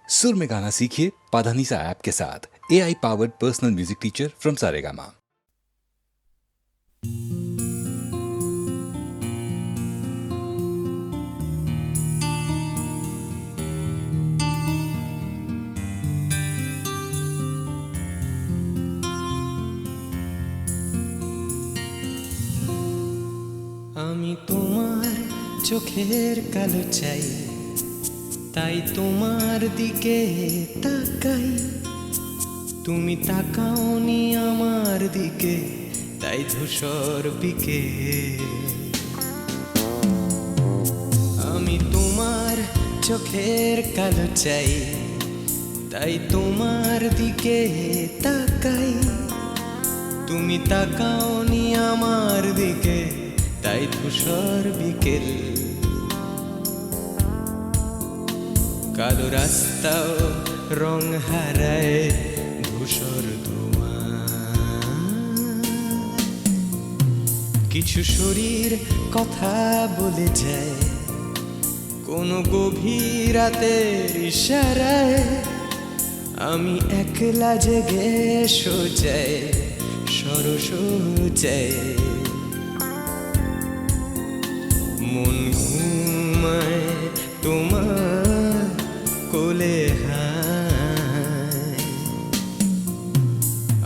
सुर में गाना सीखिए पाधानीसा ऐप के साथ। AI powered personal music teacher from Saregama. আমি তোমার চোখের কালো চাই, তাই তোমার দিকে তাকাই। তুমি তাকাওনি আমার দিকে, তাই ধূসর বিকে। আমি তোমার চোখের কালো চাই, তাই তোমার দিকে তাকাই। তুমি তাকাওনি আমার দিকে, তাই ধূসর বিকেল। কালো রাস্তাও রং হারায় ধূসর ধোঁয়া। কিছু শরীর কথা বলে যায় কোনো গভীর রাতের ইশারায়। আমি একলা জেগে সোজায় সরসোজায়। মন ঘুমায় তোমার কোলে হায়।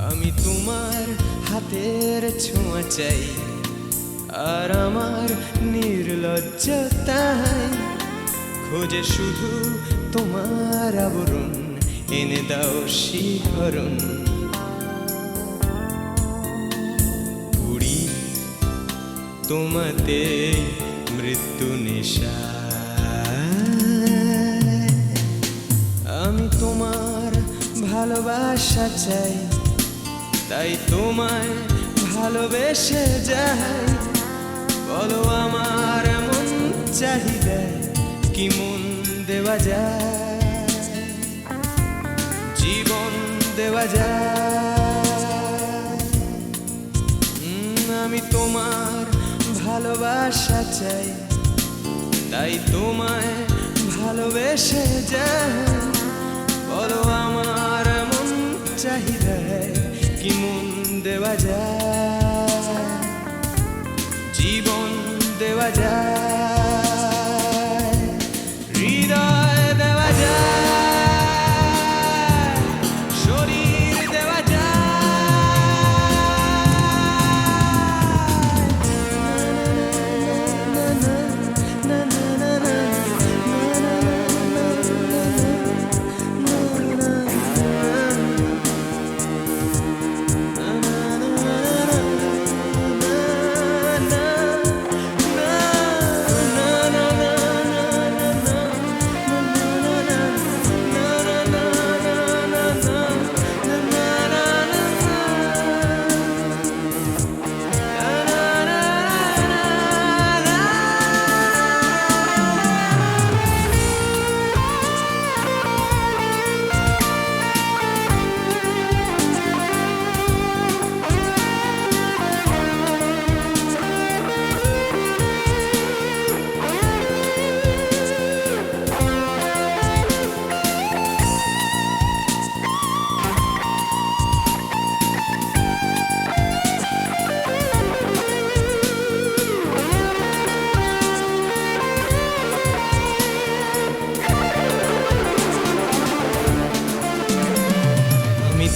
আমি তোমার হাতের ছোঁয়া চাই, আর আমার নির্লজ্জতায় খোঁজে শুধু তোমার আবরণ। এনে দাও শিহরণ। পুরি তোমাতে মৃত্যু নেশা। আমি তোমার ভালোবাসা চাই, তাই তোমায় ভালোবেসে যাই। বলো আমার এমন চাহিদা কি মন দেওয়া যায়, জীবন দেওয়া যায়। আমি তোমার ভালোবাসা চাই, তাই তোমায় ভালোবেসে যাই। বলো আমার এমন চাহিদা কি মন দেওয়া যায়, জীবন দেওয়া যায়, হৃদয় দেওয়া যায়, শরীর দেওয়া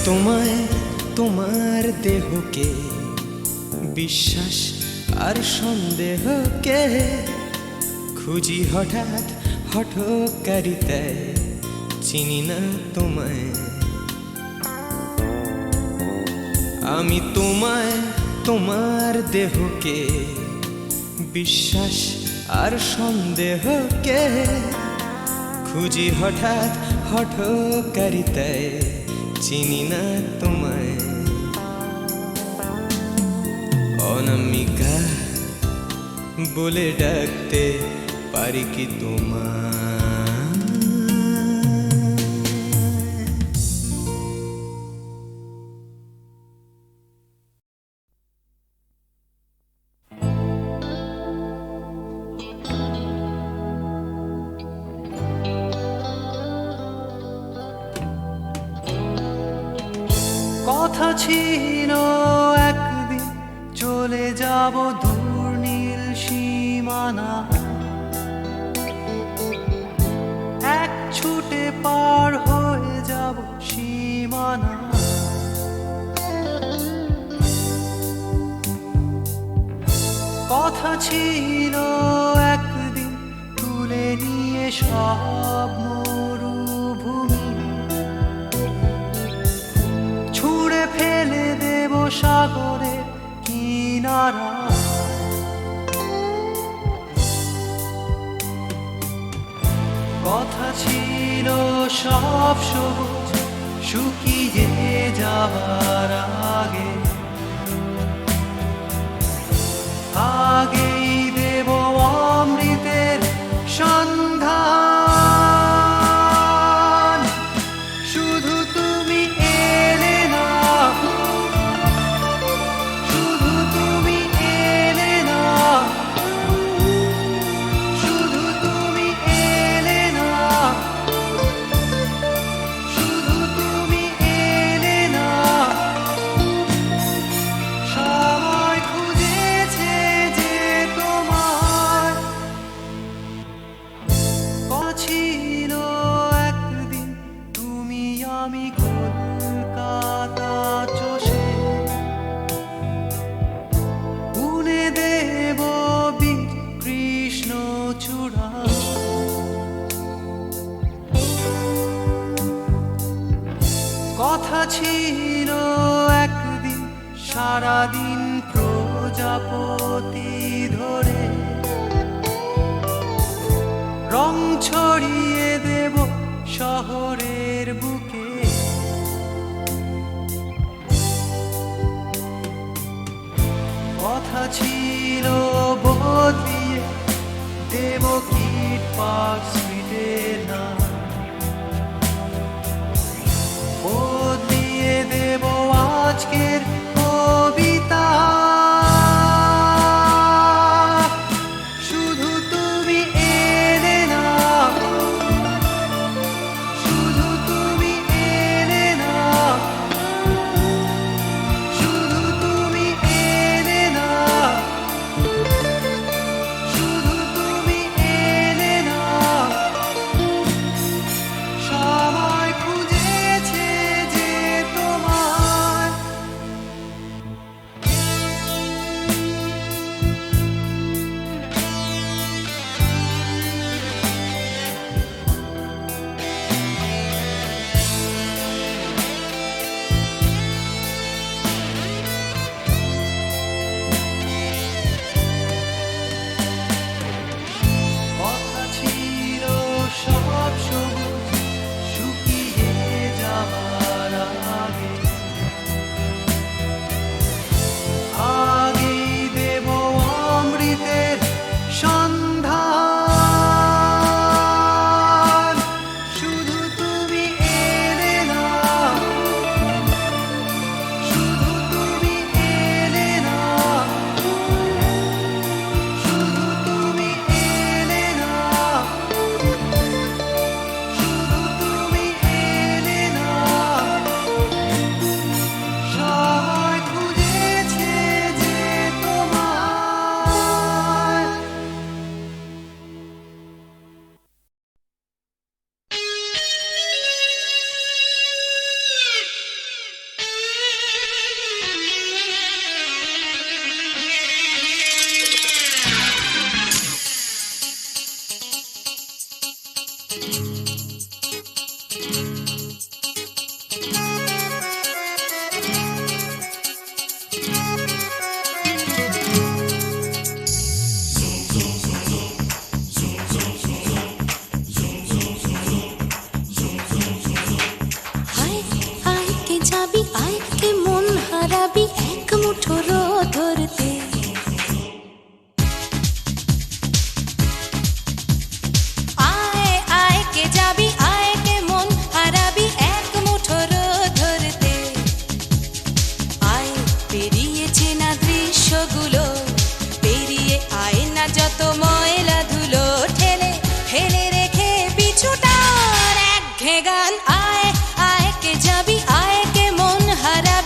তোমায় তোমার দেহকে বিশ্বাস আর সন্দেহকে খুঁজি হঠাৎ হঠকারিতায়। চিনি না তোমায় আমি, তোমায় তোমার দেহকে বিশ্বাস আর সন্দেহকে খুঁজি হঠাৎ হঠকারিতায়। চিনি না তোমায় অনামিকা বলে ডাকতে পারি কি তোমায়? কথা ছিল একদিন চলে যাব দূর নীল সীমানা, এক ছুটে পার হয়ে যাব সীমানা। কথা ছিল একদিন তুলে নিয়ে সব মরুভূমি, ছুঁড়ে ফেলে দেব সাগরের কিনারা। কথা ছিল সব সবুজ শুকিয়ে যাবার আগে, আগেই দেব অমৃতের সন্ধান। শুধু তুমি এলে না, শুধু তুমি এলে না, শুধু তুমি এলে না, শুধু তুমি এলে না। সবাই খুঁজেছে যে তোমার, কথা ছিল একদিন তুমি আমি কলকাতা চষে বুনে দেব বীর কৃষ্ণ চূড়া। কথা ছিল একদিন সারাদিন প্রজাপতি ধরে রং ছড়িয়ে দেব শহরের বুকে। কথা ছিল বদলিয়ে দেব কিট পার্ক স্ট্রিটের নাম, বদলিয়ে দেব আজকের কবিতা। শুধু তুমি এলে না, শুধু তুমি এলে না, শুধু তুমি এলে না, শুধু তুমি এলে না। সবাই খুঁজেছে যে তোমার, কথা ছিল সব সবুজ শুকিয়ে যাবার আগে, আগেই দেব অমৃতের সন্ধান। শুধু তুমি এলে না, শুধু তুমি এলে না, শুধু তুমি এলে না, শুধু তুমি এলে না। সবাই খুঁজেছে যে তোমার। আয় আয় কে যাবি, আয় কে মন হারাবি এক মুঠো ধরতে। আয় আয় কে যাবি, আয় কে মন হারাবি এক মুঠো ধরতে। আয় পেরিয়েছে না দৃশ্যগুলো, পেরিয়ে আয় না যত ময়লা ধুলো, ঠেলে ফেলে রেখে পিছুটার একঘেয়ে গান। আয় আয় কে যাবি, আয় কে মন হারাবি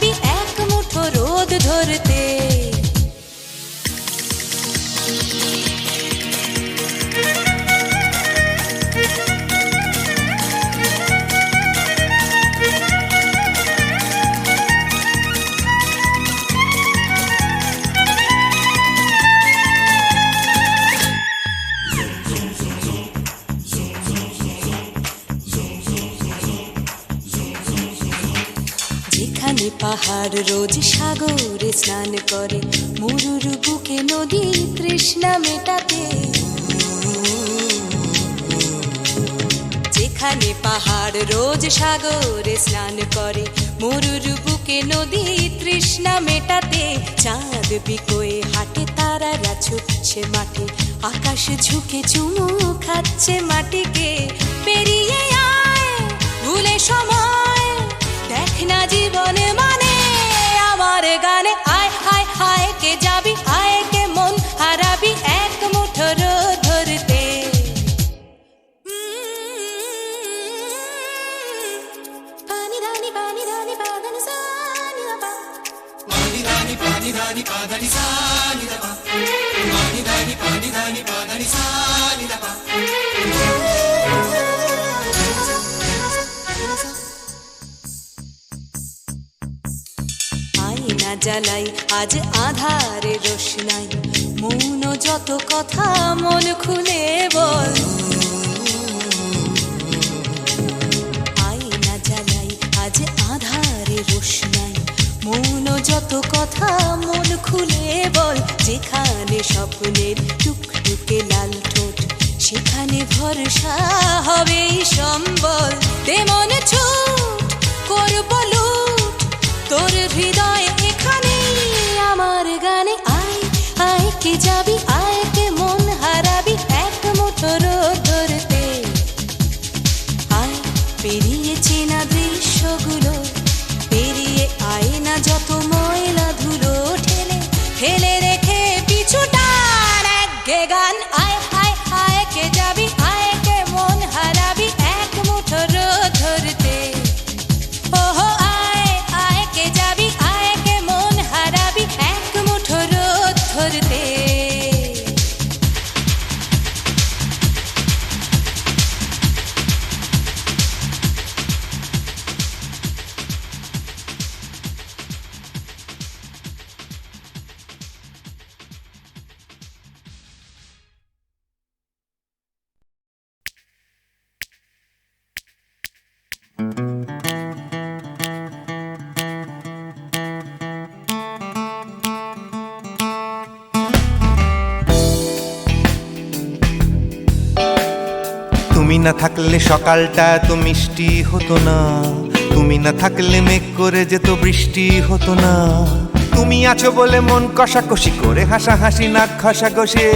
যেখানে পাহাড় রোজ সাগরে স্নান করে, মরুর বুকে নদী তৃষ্ণা মেটাতে। যেখানে পাহাড় রোজ সাগরে স্নান করে, মরুর বুকে নদী তৃষ্ণা মেটাতে। চাঁদ বিকোয়ে হাটে, তারারা ছুটছে মাঠে, আকাশ ঝুঁকে চুমু খাচ্ছে মাটিকে। পেরিয়ে আয় ভুলে সময়, দেখ না জীবনে মানে আমার গানে। আয় হায় হায় কে যাবি, আয় কে মন হারাবি এক মুঠো রোদ ধরতে। পানি রানি পানি রানি পাদানি সানি রাপা, পানি রানি পানি রানি পাদানি সানি রাপা, পানি রানি পানি রানি পাদানি সানি রাপা। আয়না জ্বালাই আজ আধারে রোশনাই, মৌন যত কথা মন খুলে বল। আয়না জ্বালাই আজ আধারে রোশনাই, মৌন যত কথা মন খুলে বল। যেখানে স্বপ্নের টুকটুকে লাল ঠোঁট, সেখানে ভরসা হবে সম্বল। তেমন ছুট করব লুট তোর হৃদয় এখানে আমার গানে। আয় আয় কে যাবি, আয় কে মন হারাবি এক মুঠো রোদ ধরতে। আয় পেরিয়ে চেনা দৃশ্যগুলো, পেরিয়ে আয় না যত ময়লা ধুলো, ঠেলে ঠেলে রেখে পিছুটার একঘে গান। আয় আয় আয় কে যাবি, আয় কে মন হারাবি এক মুঠো রোদ ধরতে। ওহো আয় আয় কে যাবি, আয় কে মন হারাবি এক মুঠো রোদ ধরতে। তুমি না থাকলে সকালটা এত মিষ্টি হতো না, তুমি না থাকলে মেঘ করে যেত বৃষ্টি হতো না। তুমি আছো বলে মন কষাকষি করে হাসাহাসি নাক ঘষাঘষি।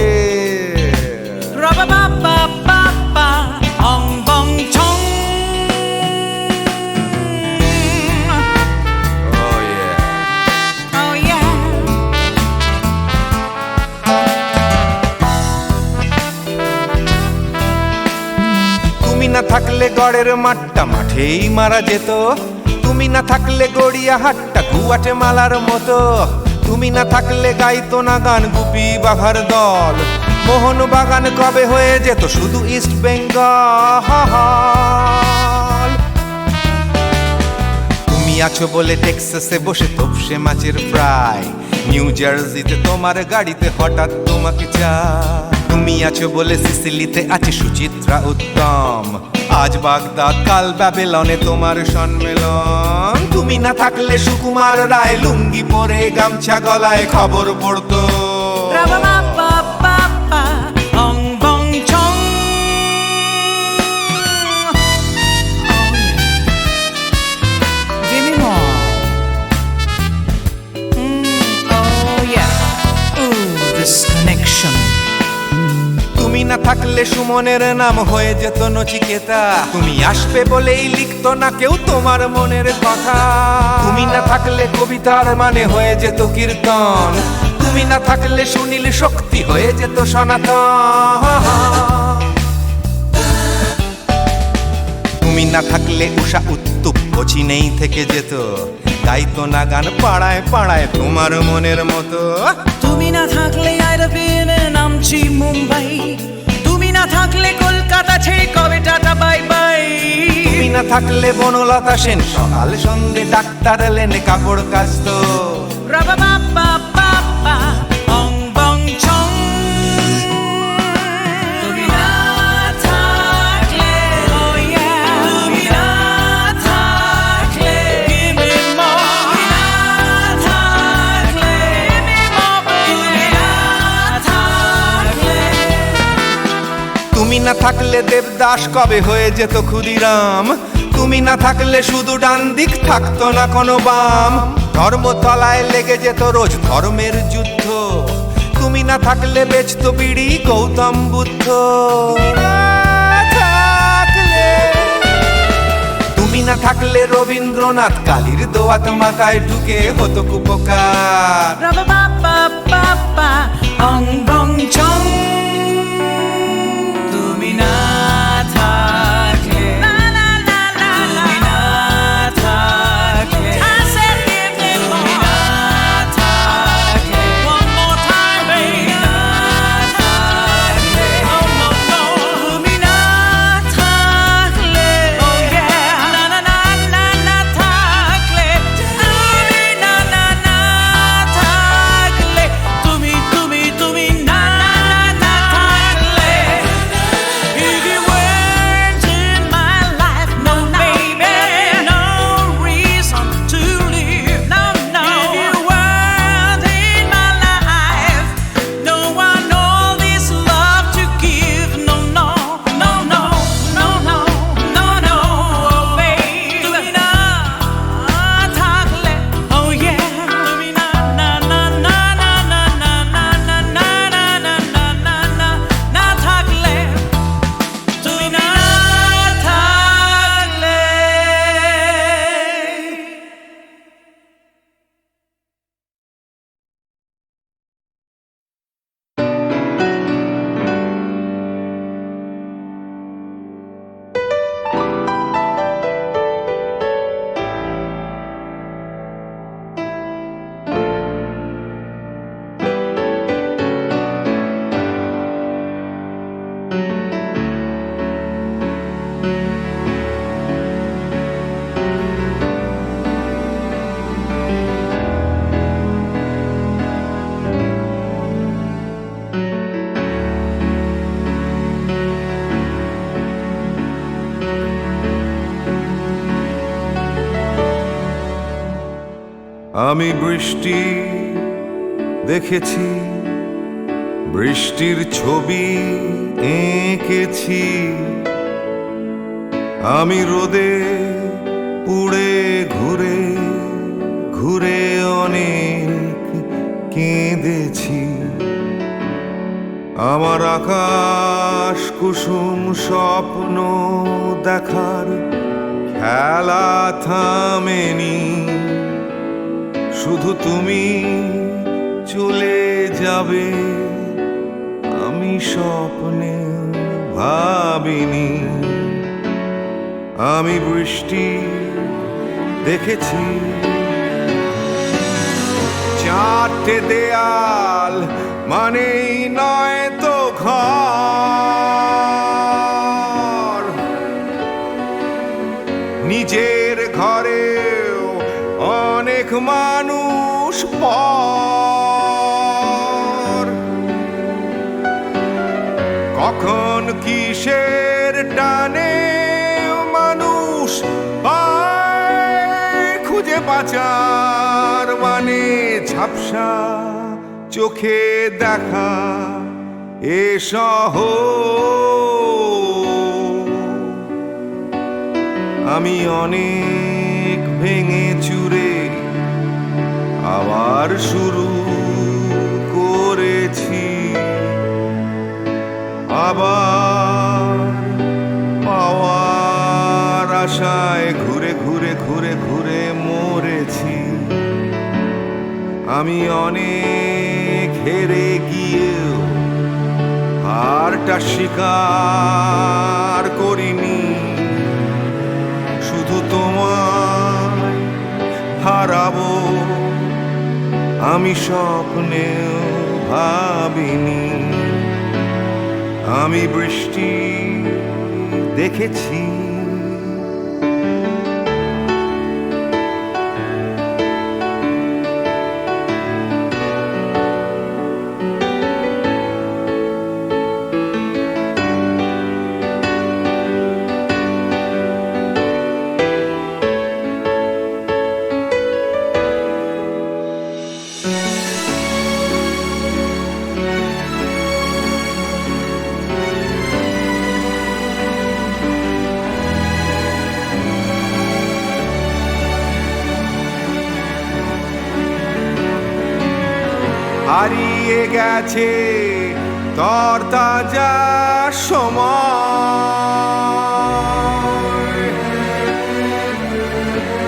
তুমি না থাকলে গড়ের মাঠটা মাঠেই মারা যেত, তুমি না থাকলে গড়িয়া হাটটা গুয়াটে মালার মতো। তুমি না থাকলে গাইতো না গান গুপি বাঘার দল, মোহন বাগান কবে হয়ে যেত শুধু ইস্ট বেঙ্গল। তুমি আছো বলে টেক্সাসে বসে তোপসে মাছের ফ্রাই, নিউ জার্সিতে তোমার গাড়িতে হঠাৎ তোমাকে চাই। তুমি আছো বলে সিসিলিতে আছে সুচিত্রা উত্তম, আজ বাগদাদ কাল ব্যাবিলনে তোমার সম্মেলন। তুমি না থাকলে সুকুমার রায় লুঙ্গি পরে গামছা গলায় খবর পড়তো। তুমি না থাকলে সুমনের নাম হয়ে যেত নচিকেতা, তুমি আসবে বলেই লিখতো না কেউ তোমার মনের কথা। তুমি না থাকলে কবিতার মানে হয়ে যেত কীর্তন, তুমি না থাকলে সুনীল শক্তি হয়ে যেত সনাতন। তুমি না থাকলে উষা উত্তুপ কোচিনেই থেকে যেত, গাইতো না গান পাড়ায় পাড়ায় তোমার মনের মতো। তুমি না থাকলে আইরবিনে নামছি মুম্বাই, তুমি না থাকলে কলকাতা ছেড়ে কবে টাটা বাই বাই। তুমি না থাকলে বনলতা সেন সকাল সন্ধে ডাক্তার লেনে কাপড় কাচতো। রাবা বাবা বাবা অং বং ছং। তুমি না থাকলে, oh yeah, তুমি না থাকলে, give me more. না থাকলে দেবদাস কবে হয়ে যেত ক্ষুদিরাম, তুমি না থাকলে শুধু ডান দিক থাকতো না কোনো বাম, ধর্মতলায় লেগে যেত রোজ ধর্মের যুদ্ধ, তুমি না থাকলে বেচতো বিড়ি গৌতম বুদ্ধ। তুমি না থাকলে রবীন্দ্রনাথ কালীর দোয়াত মাথায় ঢুকে হতো কুপকার। Ra-ba-ba-ba-ba-ba, ong bong chong. তুমি না থাকলে, তুমি না থাকলে, তুমি না থাকলে, one more time, baby. Oh no no, তুমি না থাকলে, oh yeah, না না না না না থাকলে, তুমি না না না থাকলে, তুমি না না থাকলে, if you weren't in my life, no baby, no reason to live, no no, if you weren't in my life, no one all this love to give, no no no no no no no no, oh baby, তুমি না থাকলে, oh yeah, তুমি না না না না না না না না না না না না না না না না থাকলে, তুমি না থাকলে। আমি বৃষ্টি দেখেছি, বৃষ্টির ছবি এঁকেছি, আমি রোদে পুড়ে ঘুরে ঘুরে অনেক কেঁদেছি। আমার আকাশ কুসুম স্বপ্ন দেখার খেলা থামেনি, শুধু তুমি চলে যাবে আমি স্বপ্নে ভাবিনি। আমি বৃষ্টি দেখেছি, চারটে দেয়াল মানেই নয় তো ঘর, নিজের ঘরেও অনেক মানুষ পর, কখন কিসের টানে মানুষ পায় খুঁজে বাঁচার মানে, ঝাপসা চোখে দেখা এ শহর। আমি অনেক ভেঙে চুরে আবার শুরু করেছি, আবার পাওয়ার আশায় ঘুরে ঘুরে ঘুরে ঘুরে মরেছি। আমি অনেক হেরে গিয়েও হারটা স্বীকার করিনি, শুধু তোমায় হারাবো আমি স্বপ্নেও ভাবিনি। আমি বৃষ্টি দেখেছি, হারিয়ে গেছে তরতাজা সময়,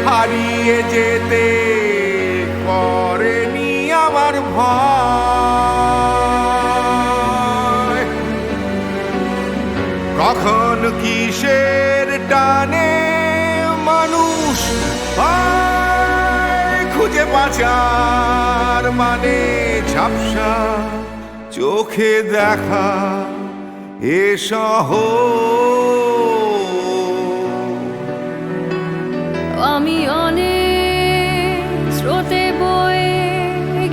হারিয়ে যেতে করেনি আমার ভয়। কখন কিসের টানে মানুষ পায় খুঁজে বাঁচার মানে ঝাপসা চোখে দেখা এ শহর। আমি অনেক স্রোতে বয়ে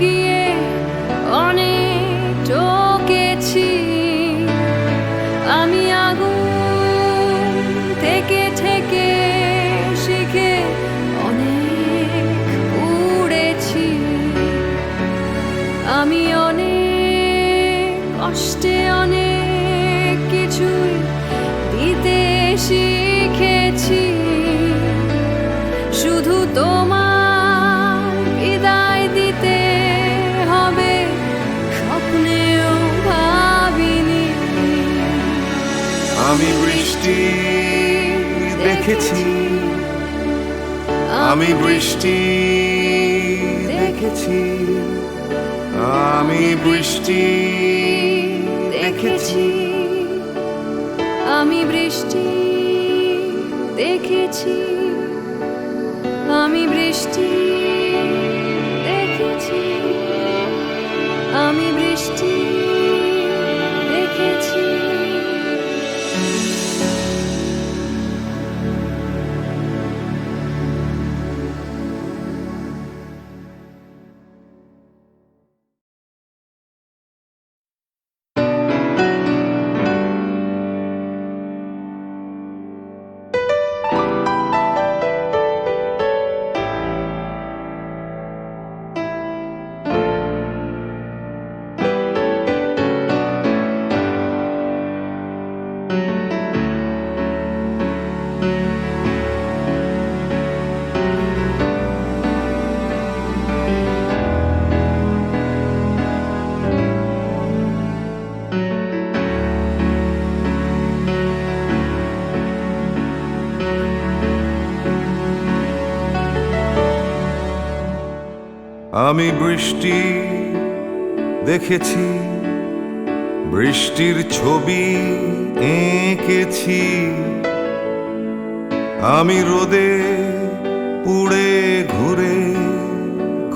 গিয়ে অনেক চোখেছি, আমি আগুন থেকে থেকে শিখে অনেক উড়েছি, আমি অনেক কষ্টে অনেক কিছুই দিতে শিখেছি, শুধু তোমার বিদায় দিতে হবে স্বপ্নেও ভাবিনি। আমি বৃষ্টি দেখেছি, আমি বৃষ্টি দেখেছি, আমি বৃষ্টি দেখেছি, আমি বৃষ্টি দেখেছি, আমি বৃষ্টি দেখেছি, আমি বৃষ্টি দেখেছি। আমি বৃষ্টি দেখেছি, বৃষ্টির ছবি এঁকেছি, আমি রোদে পুড়ে ঘুরে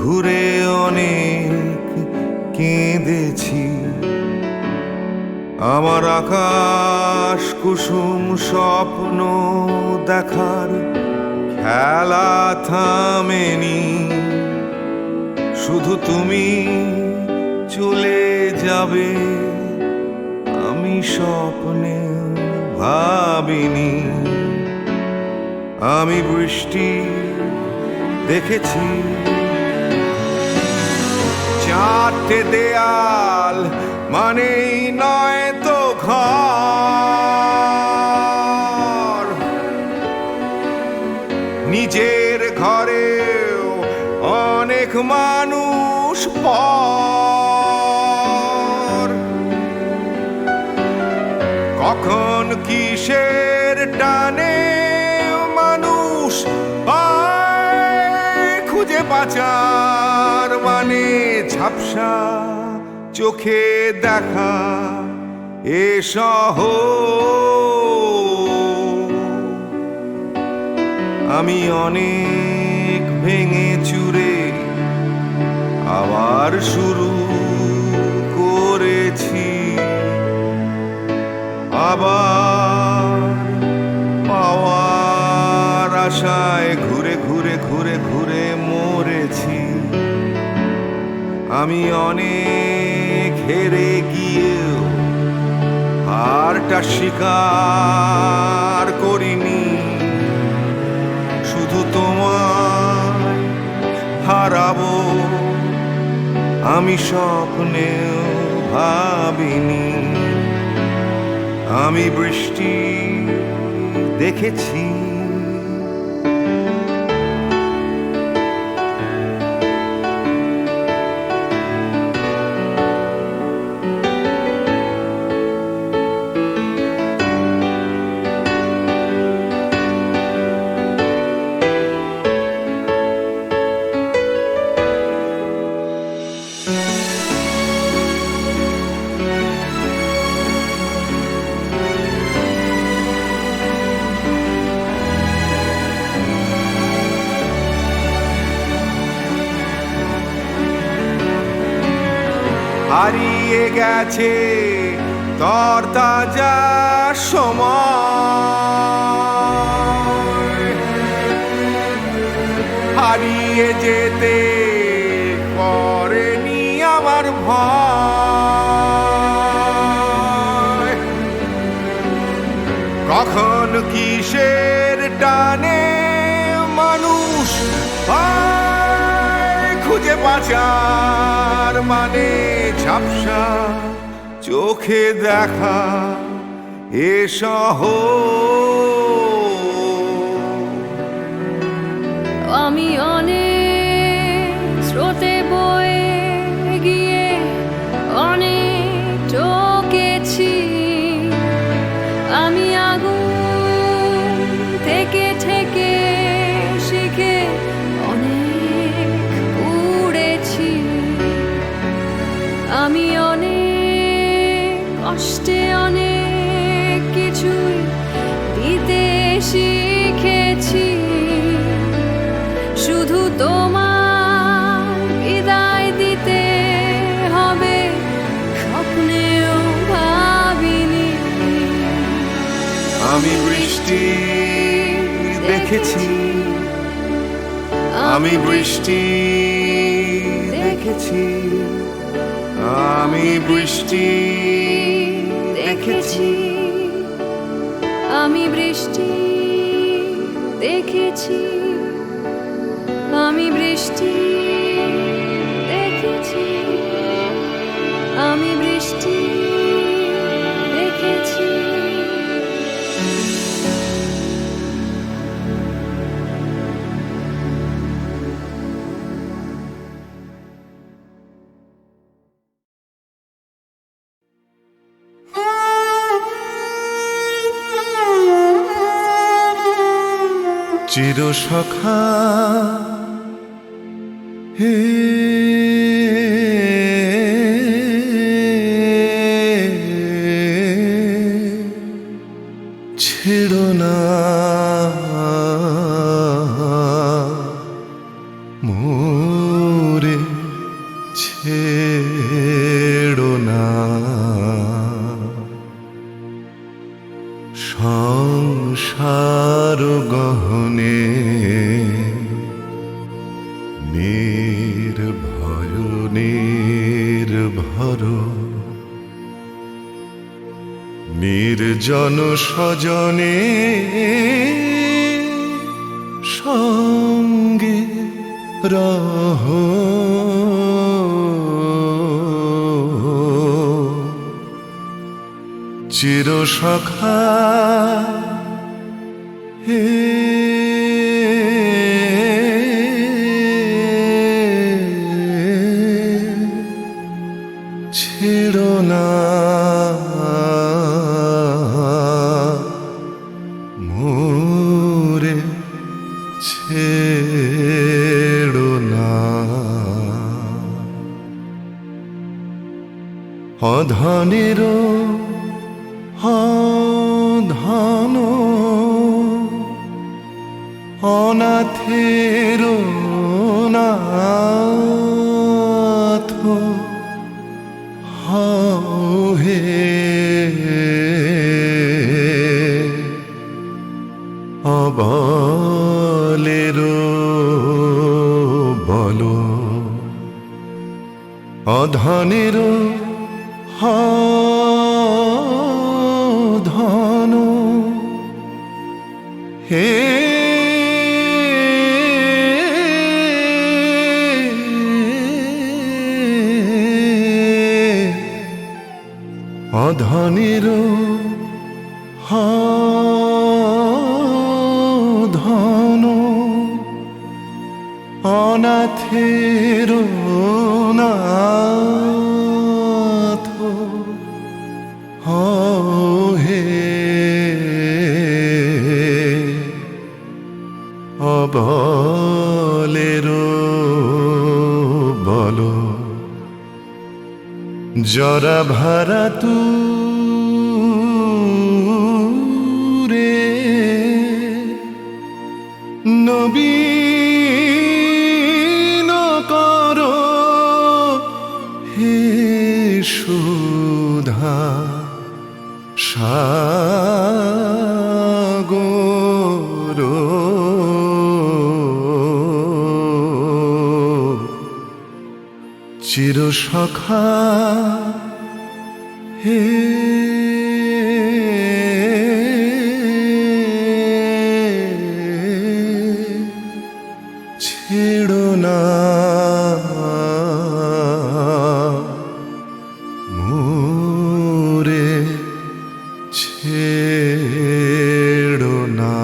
ঘুরে অনেক কেঁদেছি, আমার আকাশ কুসুম স্বপ্ন দেখার খেলা থামেনি, শুধু তুমি চলে যাবে আমি স্বপ্নে ভাবিনি, আমি বৃষ্টি দেখেছি, চারটে দেয়াল মানেই নয় তো ঘর, নিজের ঘরেও অনেক মানুষ পর, কখন কিসের টানে মানুষ পায় খুঁজে বাঁচার মানে ঝাপসা চোখে দেখা এ শহর। আমি অনেক ভেঙে চুরে আবার শুরু করেছি, আবার পাওয়ার আশায় ঘুরে ঘুরে ঘুরে ঘুরে মরেছি, আমি অনেক হেরে গিয়েও হারটা স্বীকার করিনি, শুধু তোমায় হারাবো আমি স্বপ্নেও ভাবিনি, আমি বৃষ্টি দেখেছি। হারিয়ে গেছে তরতাজা সময়, হারিয়ে যেতে করেনি আমার ভয়। কখন কিসের টানে মানুষ পায় খুঁজে বাঁচার মানে, ঝাপসা চোখে দেখা এ শহর। আমি অনেক স্রোতে বয়ে গিয়ে অনেক টকেছি, আমি আগুন থেকে থেকে শিখে অনেক পুড়েছি, আমি অনেক কষ্টে অনেক কিছুই দিতে শিখেছি, শুধু তোমার বিদায় দিতে হবে স্বপ্নেও ভাবিনি। আমি বৃষ্টি দেখেছি, আমি বৃষ্টি দেখেছি, আমি বৃষ্টি দেখেছি, আমি বৃষ্টি দেখেছি, আমি বৃষ্টি দেখেছি, আমি বৃষ্টি দেখেছি। চিরসখা হে ছেড়ো না মোরে, ছেড়ো না সংসার গহনে, নির্ভয় নির্ভর নির্জন স্বজনে সঙ্গে রহ, চিরসখা হে ছেড়ো না মোরে, ছেড়ো না অধনেরও ধন অনাথের নাথ হও হে, অবলের বল অধনের ধন হে অধনের ধন অনাথের নাথ হে, অবলের বল জরা ভারা তুরে নবীন কর হে সাগর চিরসখা হে ছেড়ো না মোরে ছেড়ো না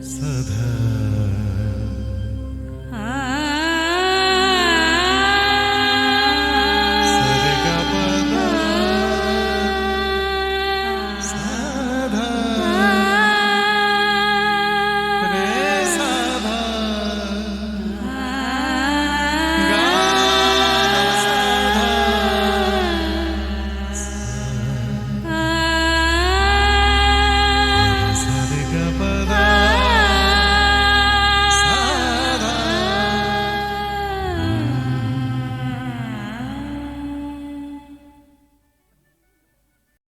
सदा